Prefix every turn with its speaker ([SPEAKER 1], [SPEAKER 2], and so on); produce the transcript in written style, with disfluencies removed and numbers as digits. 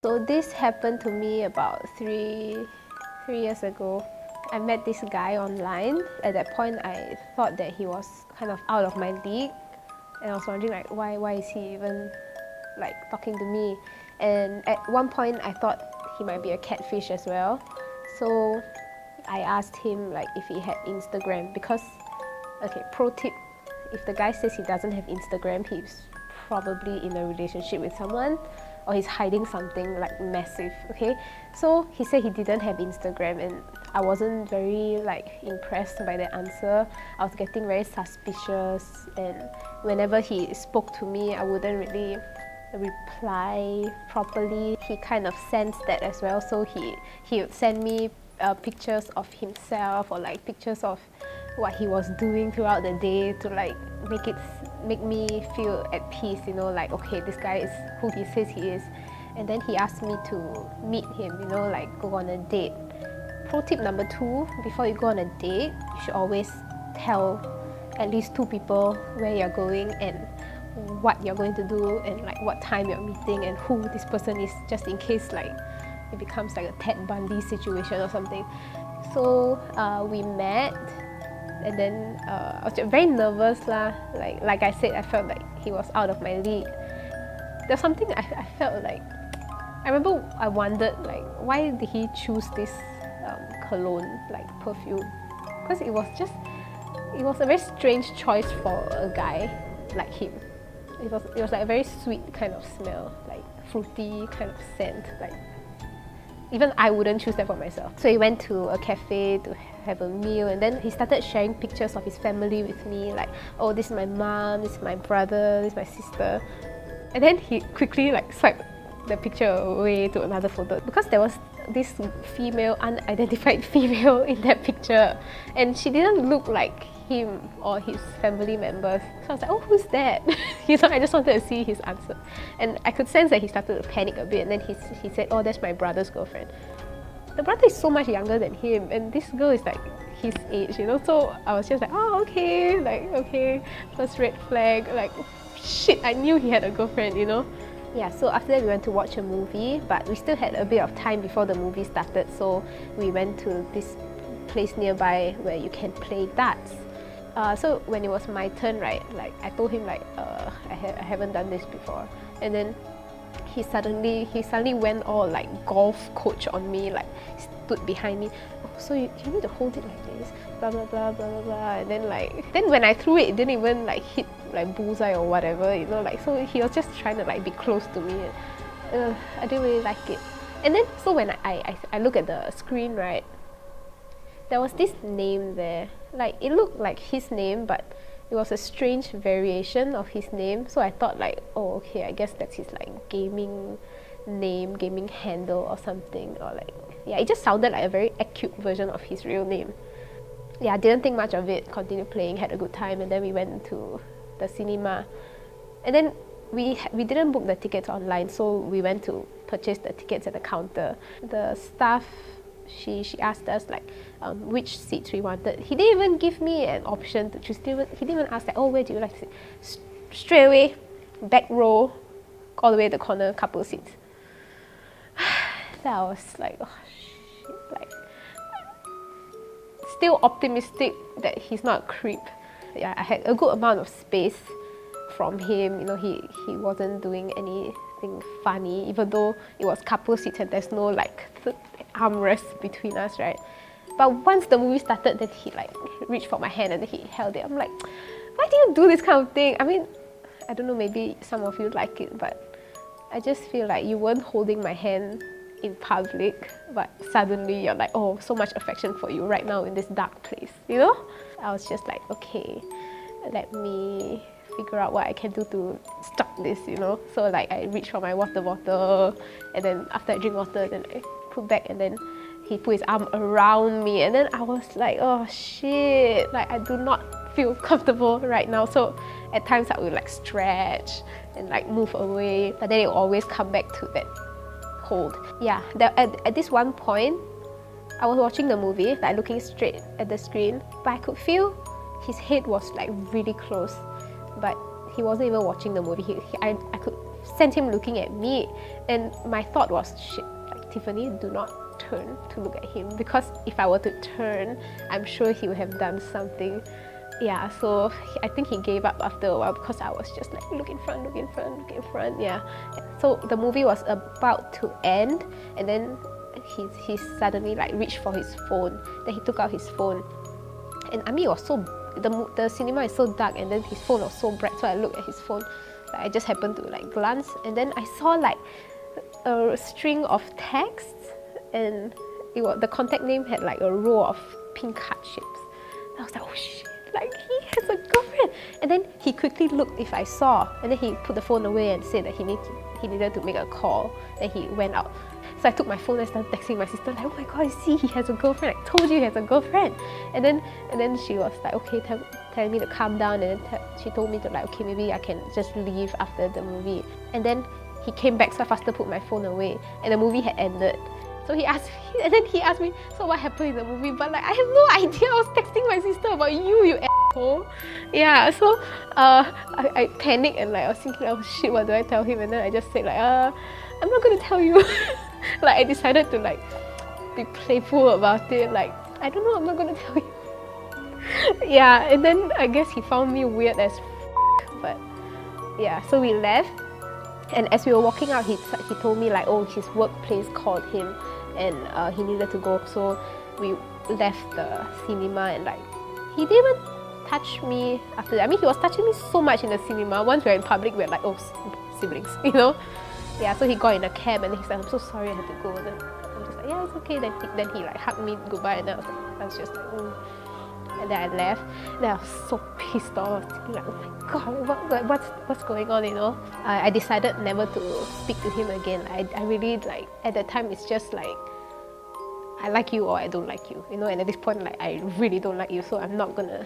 [SPEAKER 1] So this happened to me about three years ago. I met this guy online. At that point, I thought that he was kind of out of my league, and I was wondering like, why is he even like talking to me? And at one point, I thought he might be a catfish as well. So I asked him like if he had Instagram, because, okay, pro tip, if the guy says he doesn't have Instagram, he's probably in a relationship with someone, or he's hiding something like massive, okay? So he said he didn't have Instagram, and I wasn't very like impressed by the answer. I was getting very suspicious, and whenever he spoke to me, I wouldn't really reply properly. He kind of sensed that as well, so he would send me pictures of himself, or like pictures of what he was doing throughout the day, to like make me feel at peace, you know, like, okay, this guy is who he says he is. And then he asked me to meet him, you know, like go on a date. Pro tip number 2, before you go on a date, you should always tell at least 2 people where you're going and what you're going to do, and like what time you're meeting and who this person is, just in case like it becomes like a Ted Bundy situation or something. So we met, and then I was just very nervous lah. Like I said, I felt like he was out of my league. There's something I felt like, I remember I wondered like, why did he choose this cologne, like perfume? Because it was a very strange choice for a guy like him. It was like a very sweet kind of smell, like fruity kind of scent. Like even I wouldn't choose that for myself. So he went to a cafe to have a meal, and then he started sharing pictures of his family with me, like, oh, this is my mom, this is my brother, this is my sister. And then he quickly like swiped the picture away to another photo, because there was this female, unidentified female in that picture, and she didn't look like him or his family members. So I was like, oh, who's that? You know, I just wanted to see his answer. And I could sense that he started to panic a bit, and then he said, oh, that's my brother's girlfriend. The brother is so much younger than him, and this girl is like his age, you know. So I was just like, oh, okay, like, okay, first red flag, like, shit, I knew he had a girlfriend, you know. Yeah, so after that we went to watch a movie, but we still had a bit of time before the movie started, so we went to this place nearby where you can play darts. So when it was my turn, right, like I told him like, I haven't done this before, and then he suddenly went all like golf coach on me, like stood behind me. Oh, so you need to hold it like this, blah blah blah blah blah blah. And then when I threw it, it didn't even like hit like bullseye or whatever, you know, like, so he was just trying to like be close to me. I didn't really like it. And then so when I look at the screen, right, there was this name there. Like it looked like his name, but it was a strange variation of his name. So I thought like, oh, okay, I guess that's his like gaming name, gaming handle or something, or like, yeah, it just sounded like a very acute version of his real name. Yeah, I didn't think much of it, continued playing, had a good time, and then we went to the cinema. And then we didn't book the tickets online, so we went to purchase the tickets at the counter. The staff, she asked us like which seats we wanted. He didn't even give me an option to choose. He didn't even ask like, oh, where do you like to sit? Straight away, back row, all the way to the corner, couple seats. Then I was like, oh shit, like, still optimistic that he's not a creep. Yeah, I had a good amount of space from him. You know, he wasn't doing anything funny, even though it was couple seats and there's no like armrest between us, right? But once the movie started, then he like reached for my hand and then he held it. I'm like, why do you do this kind of thing? I mean, I don't know, maybe some of you like it, but I just feel like you weren't holding my hand in public, but suddenly you're like, oh, so much affection for you right now in this dark place, you know? I was just like, okay, let me figure out what I can do to stop this, you know? So like I reached for my water bottle, and then after I drink water, then I put back, and then he put his arm around me, and then I was like, oh shit, like I do not feel comfortable right now. So at times I would like stretch and like move away, but then it will always come back to that hold. Yeah, at this one point, I was watching the movie, like looking straight at the screen, but I could feel his head was like really close, but he wasn't even watching the movie. I could sent him looking at me, and my thought was, shit, like, Tiffany, do not turn to look at him, because if I were to turn, I'm sure he would have done something. Yeah, so I think he gave up after a while, because I was just like, look in front, look in front, look in front. Yeah. So the movie was about to end, and then he suddenly like reached for his phone. Then he took out his phone, and I mean, it was so, the cinema is so dark, and then his phone was so bright, so I looked at his phone. Like, I just happened to like glance, and then I saw like a string of texts, and the contact name had like a row of pink heart shapes. I was like, oh shit, like he has a girlfriend. And then he quickly looked if I saw, and then he put the phone away and said that he needed to make a call. Then he went out. So I took my phone and started texting my sister like, oh my god, you see, he has a girlfriend. I told you he has a girlfriend. And then she was like, okay, telling me to calm down, and then she told me to like, okay, maybe I can just leave after the movie. And then he came back, so I faster put my phone away, and the movie had ended. So he asked me, and then he asked me, so what happened in the movie? But like, I have no idea. I was texting my sister about you asshole. Yeah, so I panicked, and like I was thinking, oh shit, what do I tell him? And then I just said like, I'm not gonna tell you. Like, I decided to like be playful about it. Like, I don't know, I'm not gonna tell you. Yeah, and then I guess he found me weird as but yeah, so we left. And as we were walking out, he told me like, oh, his workplace called him, and he needed to go. So we left the cinema, and like, he didn't even touch me after that. I mean, he was touching me so much in the cinema. Once we're in public, we're like, oh, siblings, you know? Yeah, so he got in a cab, and he's like, I'm so sorry I had to go. Then I'm just like, yeah, it's okay. Then he like hugged me goodbye, and then I was just like, oh. And then I left. Then I was so pissed off. I was thinking like, oh my god, what's going on, you know? I decided never to speak to him again. I really like, at that time, it's just like, I like you or I don't like you, you know? And at this point, like, I really don't like you, so I'm not gonna